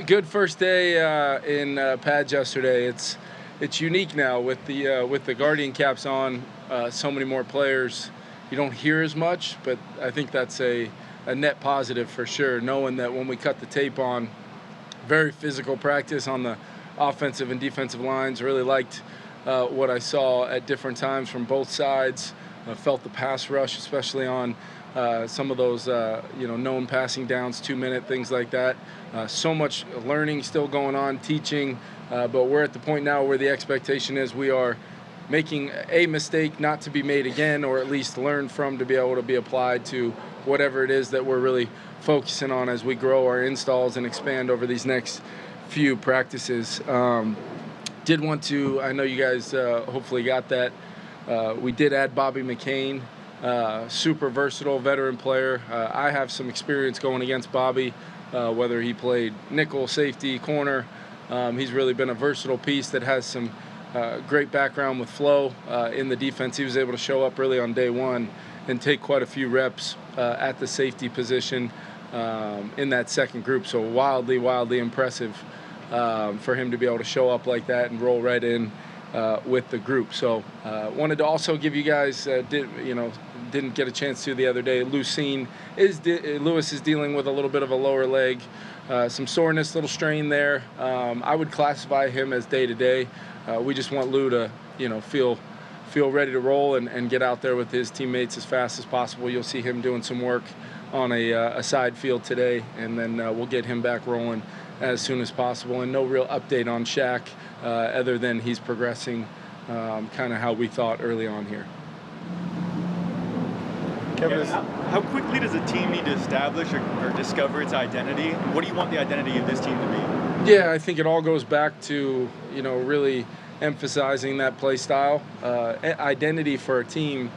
Good first day in pads yesterday. It's unique now with the Guardian caps on. So many more players. You don't hear as much, but I think that's a net positive for sure. Knowing that when we cut the tape on, very physical practice on the offensive and defensive lines. Really liked what I saw at different times from both sides. Felt the pass rush, especially on some of those known passing downs, 2-minute things like that. So much learning still going on, teaching, but we're at the point now where the expectation is we are making a mistake not to be made again, or at least learn from to be able to be applied to whatever it is that we're really focusing on as we grow our installs and expand over these next few practices. Did want to, I know you guys hopefully got that. We did add Bobby McCain, super versatile veteran player. I have some experience going against Bobby, whether he played nickel, safety, corner. He's really been a versatile piece that has some great background with flow in the defense. He was able to show up really on day one and take quite a few reps at the safety position in that second group. So wildly impressive for him to be able to show up like that and roll right in with the group. So wanted to also give you guys, didn't get a chance to the other day, Lewis is dealing with a little bit of a lower leg, some soreness, little strain there. I would classify him as day-to-day. We just want Lou to, feel ready to roll and get out there with his teammates as fast as possible. You'll see him doing some work on a side field today, and then we'll get him back rolling as soon as possible. And no real update on Shaq other than he's progressing kind of how we thought early on here. Kevin, how quickly does a team need to establish or discover its identity? What do you want the identity of this team to be? Yeah, I think it all goes back to, really emphasizing that play style. Identity for a team,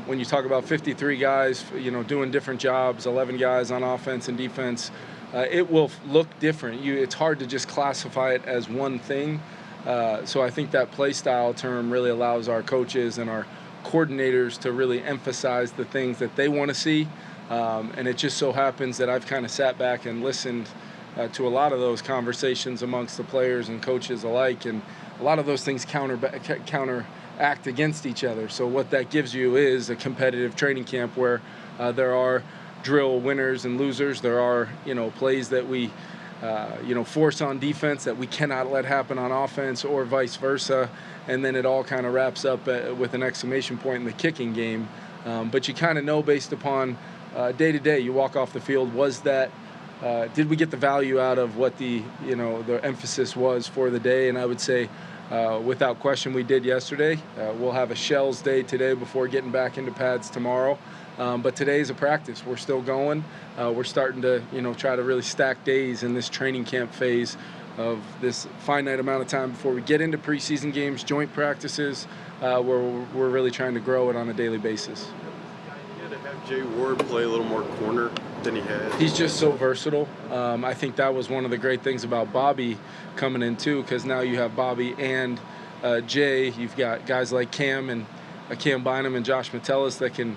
when you talk about 53 guys, doing different jobs, 11 guys on offense and defense, it will look different. It's hard to just classify it as one thing. So I think that play style term really allows our coaches and our coordinators to really emphasize the things that they want to see. And it just so happens that I've kind of sat back and listened to a lot of those conversations amongst the players and coaches alike, and a lot of those things counteract against each other. So what that gives you is a competitive training camp where there are drill winners and losers. There are plays that we force on defense that we cannot let happen on offense, or vice versa, and then it all kind of wraps up with an exclamation point in the kicking game. But you kind of know based upon day to day, you walk off the field, did we get the value out of what the emphasis was for the day? And I would say without question we did yesterday. We'll have a shells day today before getting back into pads tomorrow. But today's a practice. We're still going. We're starting to try to really stack days in this training camp phase of this finite amount of time before we get into preseason games, joint practices, where we're really trying to grow it on a daily basis. To have Jay Ward play a little more corner than he has. He's just so versatile. I think that was one of the great things about Bobby coming in too, because now you have Bobby and Jay. You've got guys like Cam Bynum and Josh Metellus that can,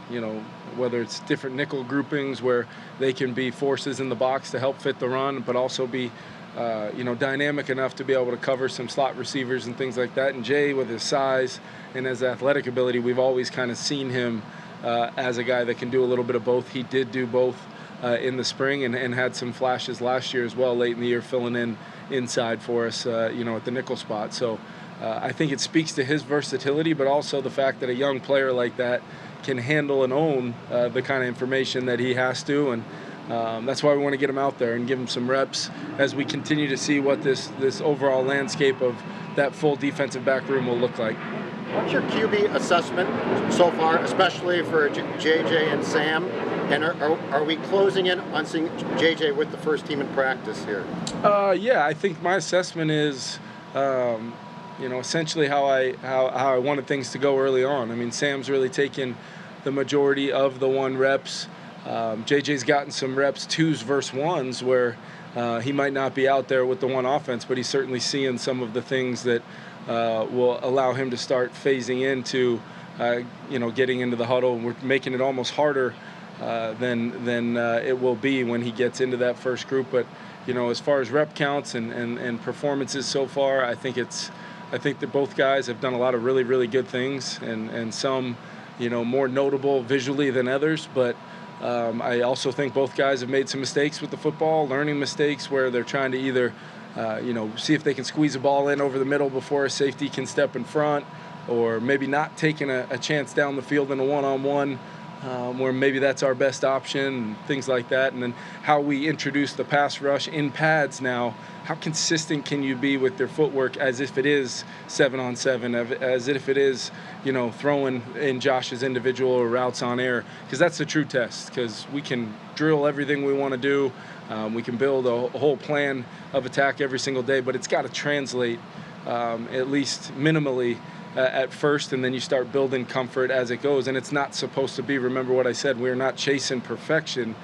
whether it's different nickel groupings where they can be forces in the box to help fit the run, but also be dynamic enough to be able to cover some slot receivers and things like that. And Jay, with his size and his athletic ability, we've always kind of seen him as a guy that can do a little bit of both. He did do both in the spring and had some flashes last year as well, late in the year, filling in inside for us, at the nickel spot. So I think it speaks to his versatility, but also the fact that a young player like that can handle and own the kind of information that he has to. And that's why we want to get him out there and give him some reps as we continue to see what this overall landscape of that full defensive back room will look like. What's your QB assessment so far, especially for JJ and Sam? And are we closing in on seeing JJ with the first team in practice here? Yeah, I think my assessment is, essentially how I wanted things to go early on. I mean, Sam's really taken the majority of the 1 reps. JJ's gotten some reps 2s versus 1s where he might not be out there with the 1 offense, but he's certainly seeing some of the things that will allow him to start phasing into, getting into the huddle. And we're making it almost harder than it will be when he gets into that first group. But, as far as rep counts and performances so far, I think that both guys have done a lot of really, really good things, and some, more notable visually than others. But I also think both guys have made some mistakes with the football, learning mistakes where they're trying to either, see if they can squeeze a ball in over the middle before a safety can step in front, or maybe not taking a chance down the field in a one-on-one, where maybe that's our best option, and things like that. And then how we introduce the pass rush in pads now. How consistent can you be with their footwork as if it is 7-on-7, as if it is, throwing in Josh's individual routes on air? Because that's the true test, because we can drill everything we want to do. We can build a whole plan of attack every single day, but it's got to translate at least minimally at first, and then you start building comfort as it goes. And it's not supposed to be, remember what I said, we're not chasing perfection,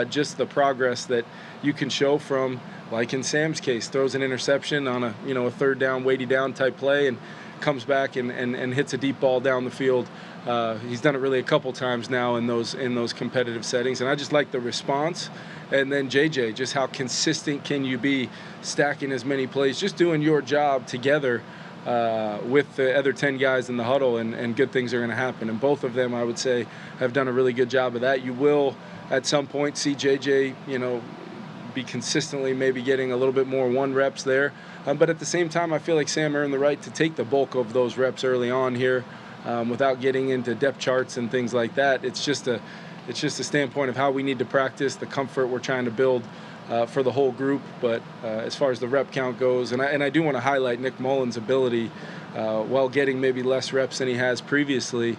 just the progress that you can show from, like in Sam's case, throws an interception on a third down, weighty down type play, and comes back and hits a deep ball down the field. He's done it really a couple times now in those competitive settings, and I just like the response. And then JJ, just how consistent can you be, stacking as many plays, just doing your job together with the other 10 guys in the huddle, and good things are going to happen. And both of them, I would say, have done a really good job of that. You will, at some point, see JJ, be consistently maybe getting a little bit more one reps there. But at the same time, I feel like Sam earned the right to take the bulk of those reps early on here, without getting into depth charts and things like that. It's just a standpoint of how we need to practice, the comfort we're trying to build for the whole group. But as far as the rep count goes, and I do want to highlight Nick Mullen's ability, while getting maybe less reps than he has previously.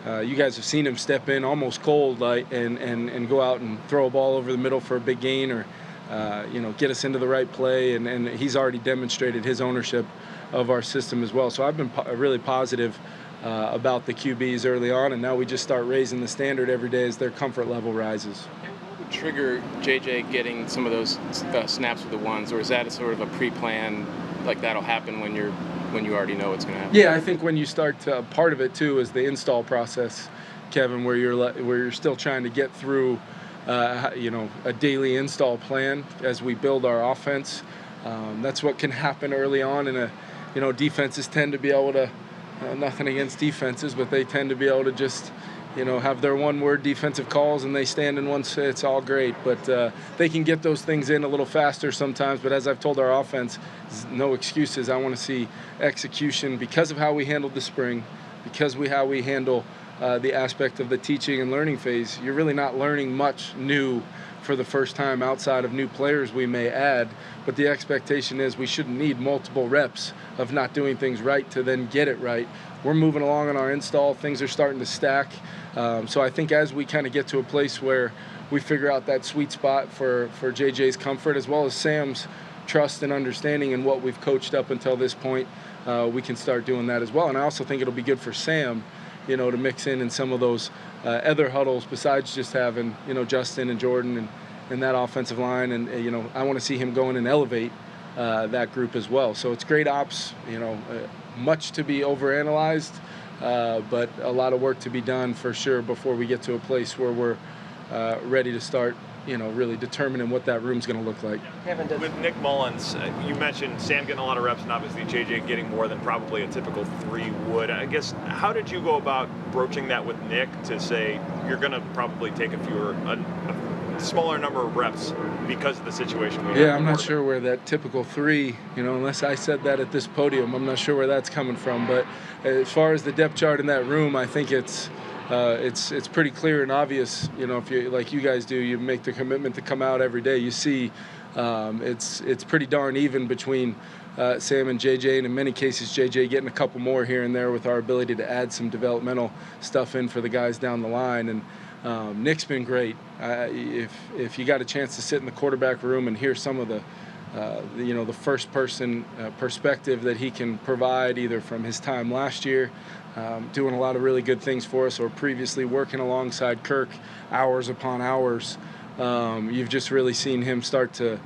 You guys have seen him step in almost cold, and go out and throw a ball over the middle for a big gain, or get us into the right play, and he's already demonstrated his ownership of our system as well. So I've been really positive about the QBs early on, and now we just start raising the standard every day as their comfort level rises. What would trigger JJ getting some of those snaps with the ones, or is that a sort of a pre-plan, like that'll happen when you already know what's going to happen? Yeah, I think when you start part of it too is the install process, Kevin, where you're still trying to get through a daily install plan as we build our offense. That's what can happen early on, and defenses tend to be able to, nothing against defenses, but they tend to be able to just, have their one-word defensive calls, and they stand in one. It's all great, but they can get those things in a little faster sometimes. But as I've told our offense, no excuses. I want to see execution because of how we handled the spring, because how we handle the aspect of the teaching and learning phase. You're really not learning much new for the first time outside of new players we may add, but the expectation is we shouldn't need multiple reps of not doing things right to then get it right. We're moving along on our install. Things are starting to stack. So I think as we kind of get to a place where we figure out that sweet spot for JJ's comfort, as well as Sam's trust and understanding in what we've coached up until this point, we can start doing that as well. And I also think it'll be good for Sam, to mix in some of those other huddles besides just having, Justin and Jordan and that offensive line. And, I want to see him go in and elevate that group as well. So it's great ops, much to be overanalyzed, but a lot of work to be done for sure before we get to a place where we're ready to start, really determining what that room's going to look like. With Nick Mullins, you mentioned Sam getting a lot of reps and obviously JJ getting more than probably a typical 3 would. I guess, how did you go about broaching that with Nick to say you're going to probably take a smaller number of reps because of the situation we have? Yeah, I'm not sure where that typical 3, unless I said that at this podium, I'm not sure where that's coming from. But as far as the depth chart in that room, I think it's pretty clear and obvious. If you, like you guys do, you make the commitment to come out every day. You see, it's pretty darn even between Sam and JJ, and in many cases JJ getting a couple more here and there with our ability to add some developmental stuff in for the guys down the line. And Nick's been great. If you got a chance to sit in the quarterback room and hear some of the first person perspective that he can provide, either from his time last year, doing a lot of really good things for us, or previously working alongside Kirk hours upon hours, you've just really seen him start to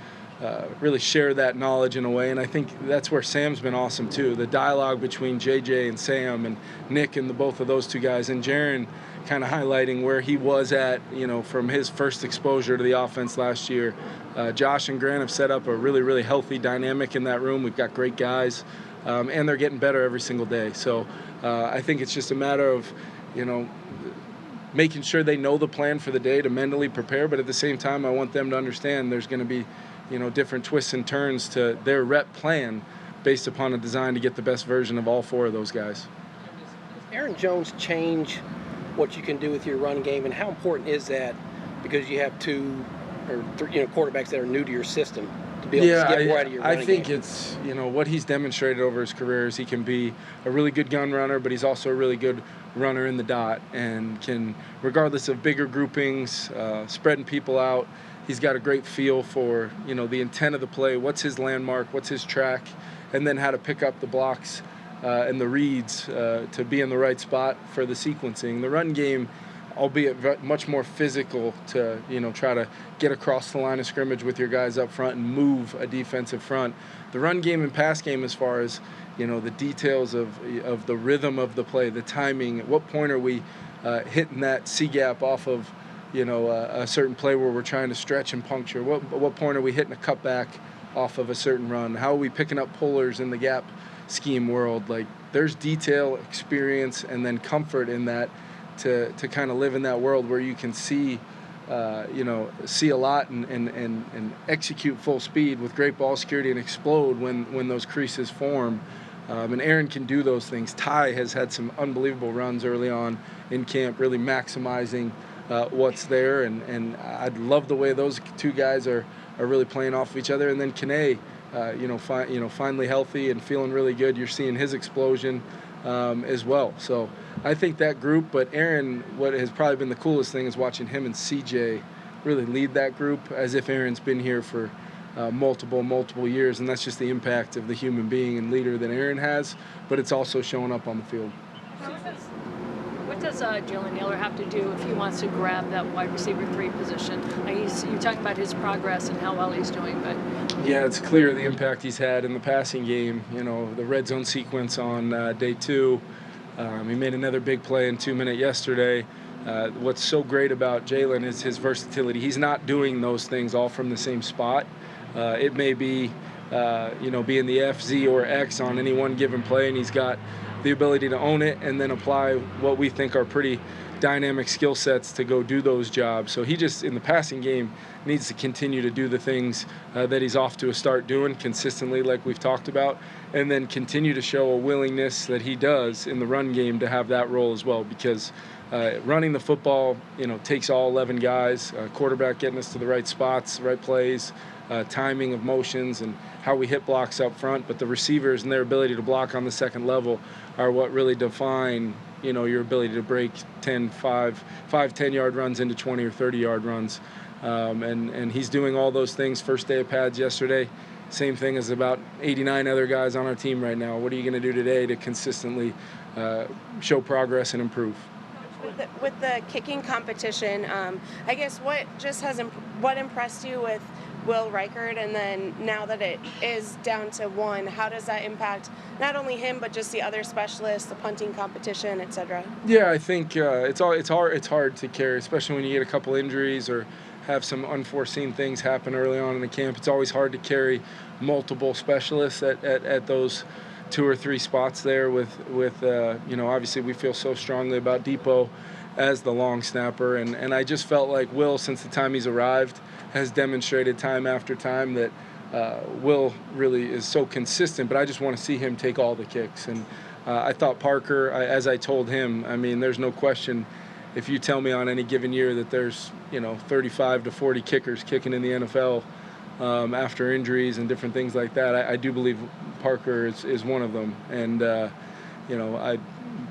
really share that knowledge in a way. And I think that's where Sam's been awesome too. The dialogue between JJ and Sam and Nick and both of those two guys, and Jaron kind of highlighting where he was at, from his first exposure to the offense last year. Josh and Grant have set up a really, really healthy dynamic in that room. We've got great guys, and they're getting better every single day. So I think it's just a matter of, making sure they know the plan for the day to mentally prepare. But at the same time, I want them to understand there's going to be, different twists and turns to their rep plan based upon a design to get the best version of all four of those guys. Does Aaron Jones change what you can do with your run game, and how important is that, because you have two or three, quarterbacks that are new to your system, to be able to get more out of your running game? I think it's, what he's demonstrated over his career is he can be a really good gun runner, but he's also a really good runner in the dot, and can, regardless of bigger groupings, spreading people out, he's got a great feel for, the intent of the play, what's his landmark, what's his track, and then how to pick up the blocks and the reads to be in the right spot for the sequencing. The run game, albeit much more physical, to try to get across the line of scrimmage with your guys up front and move a defensive front. The run game and pass game, as far as the details of the rhythm of the play, the timing, at what point are we hitting that C gap off of a certain play where we're trying to stretch and puncture? What point are we hitting a cutback off of a certain run? How are we picking up pullers in the gap scheme world? Like, there's detail, experience, and then comfort in that to kind of live in that world where you can see see a lot and execute full speed with great ball security and explode when those creases form. And Aaron can do those things. Ty has had some unbelievable runs early on in camp, really maximizing what's there, and I love the way those two guys are really playing off of each other. And then Kane, finally healthy and feeling really good. You're seeing his explosion as well. So I think that group, but Aaron, what has probably been the coolest thing is watching him and CJ really lead that group, as if Aaron's been here for multiple years, and that's just the impact of the human being and leader that Aaron has, but it's also showing up on the field. What does Jalen Nailor have to do if he wants to grab that wide receiver 3 position? You're talking about his progress and how well he's doing, but yeah, it's clear the impact he's had in the passing game. The red zone sequence on day 2. He made another big play in 2 minute yesterday. What's so great about Jalen is his versatility. He's not doing those things all from the same spot. It may be, being the F, Z, or X on any one given play, and he's got the ability to own it and then apply what we think are pretty dynamic skill sets to go do those jobs. So he just, in the passing game, needs to continue to do the things that he's off to a start doing consistently, like we've talked about, and then continue to show a willingness that he does in the run game to have that role as well, because running the football, takes all 11 guys, quarterback getting us to the right spots, right plays, timing of motions, and how we hit blocks up front. But the receivers and their ability to block on the second level are what really define, your ability to break 10-yard runs into 20 or 30-yard runs. And he's doing all those things. First day of pads yesterday, same thing as about 89 other guys on our team right now. What are you going to do today to consistently show progress and improve? With the kicking competition, I guess what impressed you with Will Reichard, and then now that it is down to 1, how does that impact not only him but just the other specialists, the punting competition, etc.? Yeah, I think it's hard to carry, especially when you get a couple injuries or have some unforeseen things happen early on in the camp. It's always hard to carry multiple specialists at those 2 or 3 spots there with obviously we feel so strongly about Depot as the long snapper, and I just felt like Will, since the time he's arrived, has demonstrated time after time that Will really is so consistent, but I just want to see him take all the kicks. And I thought Parker, as I told him, there's no question, if you tell me on any given year that there's 35 to 40 kickers kicking in the NFL after injuries and different things like that, I do believe Parker is one of them. And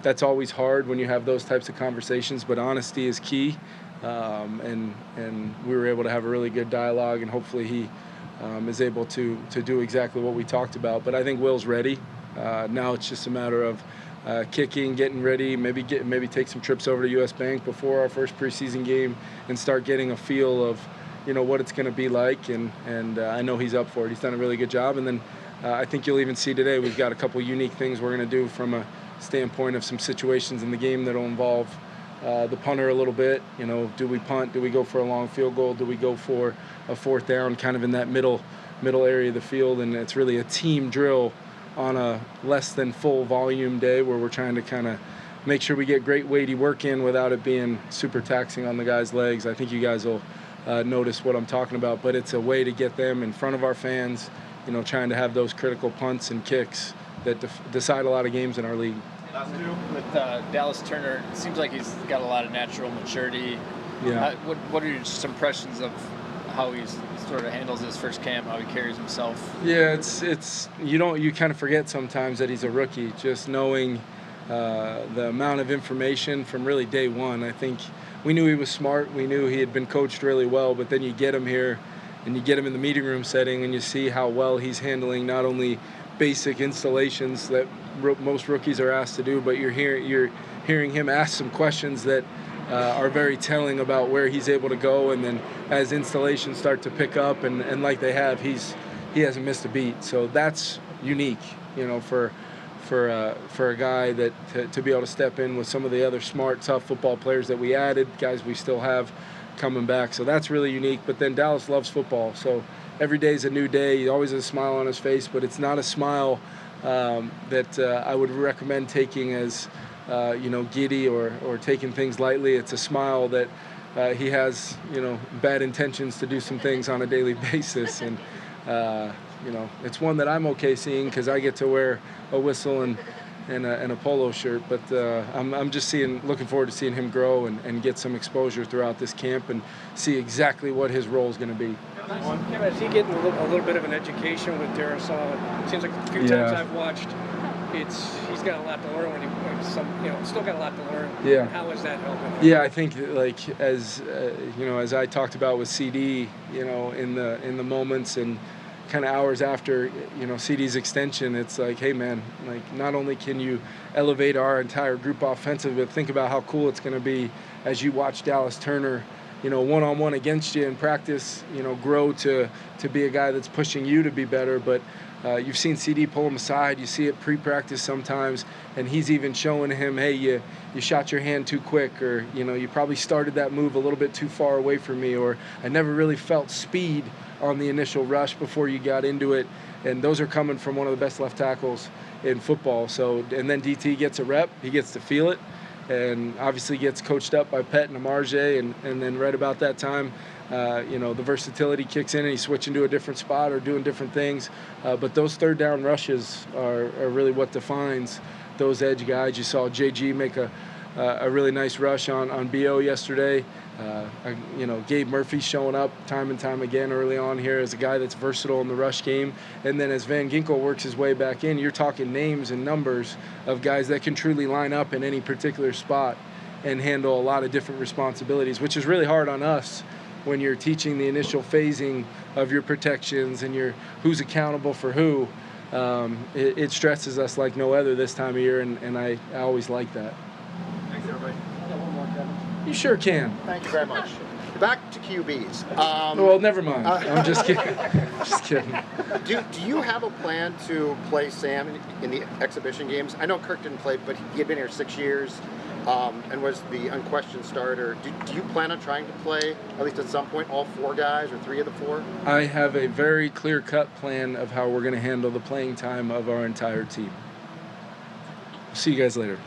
that's always hard when you have those types of conversations, but honesty is key. And we were able to have a really good dialogue, and hopefully he is able to do exactly what we talked about. But I think Will's ready. Now it's just a matter of kicking, getting ready, maybe take some trips over to US Bank before our first preseason game and start getting a feel of what it's going to be like, and I know he's up for it. He's done a really good job, and then I think you'll even see today we've got a couple unique things we're going to do from a standpoint of some situations in the game that'll involve the punter a little bit. Do we punt? Do we go for a long field goal? Do we go for a fourth down, kind of in that middle area of the field? And it's really a team drill on a less than full volume day where we're trying to kind of make sure we get great weighty work in without it being super taxing on the guys' legs. I think you guys will notice what I'm talking about, but it's a way to get them in front of our fans, trying to have those critical punts and kicks that decide a lot of games in our league. With Dallas Turner, it seems like he's got a lot of natural maturity. Yeah. What are your just impressions of how he sort of handles his first camp, how he carries himself? Yeah, it's you kind of forget sometimes that he's a rookie, just knowing the amount of information from really day one. I think we knew he was smart. We knew he had been coached really well, but then you get him here and you get him in the meeting room setting and you see how well he's handling not only basic installations that most rookies are asked to do, but you're hearing him ask some questions that are very telling about where he's able to go, and then as installations start to pick up and like they have, he hasn't missed a beat. So that's unique, for a guy that to be able to step in with some of the other smart, tough football players that we added, guys we still have coming back. So that's really unique. But then Dallas loves football, so every day is a new day. He always has a smile on his face, but it's not a smile that I would recommend taking as giddy or taking things lightly. It's a smile that he has bad intentions to do some things on a daily basis, and it's one that I'm okay seeing because I get to wear a whistle and a polo shirt. But I'm just looking forward to seeing him grow and get some exposure throughout this camp and see exactly what his role is going to be. Is he getting a little bit of an education with Darnold? It seems like a few times I've watched, he's got a lot to learn still got a lot to learn. Yeah. How is that helping? Yeah, I think as I talked about with CD, in the moments and kind of hours after CD's extension, it's like, hey man, not only can you elevate our entire group offensively, but think about how cool it's going to be as you watch Dallas Turner one-on-one against you in practice, grow to be a guy that's pushing you to be better. But you've seen CD pull him aside. You see it pre-practice sometimes, and he's even showing him, hey, you shot your hand too quick, or, you probably started that move a little bit too far away from me, or I never really felt speed on the initial rush before you got into it. And those are coming from one of the best left tackles in football. So, and then DT gets a rep. He gets to feel it, and obviously gets coached up by Pet and Amarje, and then right about that time, the versatility kicks in and he's switching to a different spot or doing different things. But those third down rushes are really what defines those edge guys. You saw JG make a really nice rush on BO yesterday. Gabe Murphy showing up time and time again early on here as a guy that's versatile in the rush game. And then as Van Ginkel works his way back in, you're talking names and numbers of guys that can truly line up in any particular spot and handle a lot of different responsibilities, which is really hard on us when you're teaching the initial phasing of your protections and who's accountable for who. It stresses us like no other this time of year, and I always like that. Thanks, everybody. You sure can. Thank you very much. Back to QBs. Well, never mind. I'm just kidding. Just kidding. Do you have a plan to play Sam in the exhibition games? I know Kirk didn't play, but he had been here 6 years and was the unquestioned starter. Do you plan on trying to play, at least at some point, all four guys or three of the four? I have a very clear-cut plan of how we're going to handle the playing time of our entire team. See you guys later.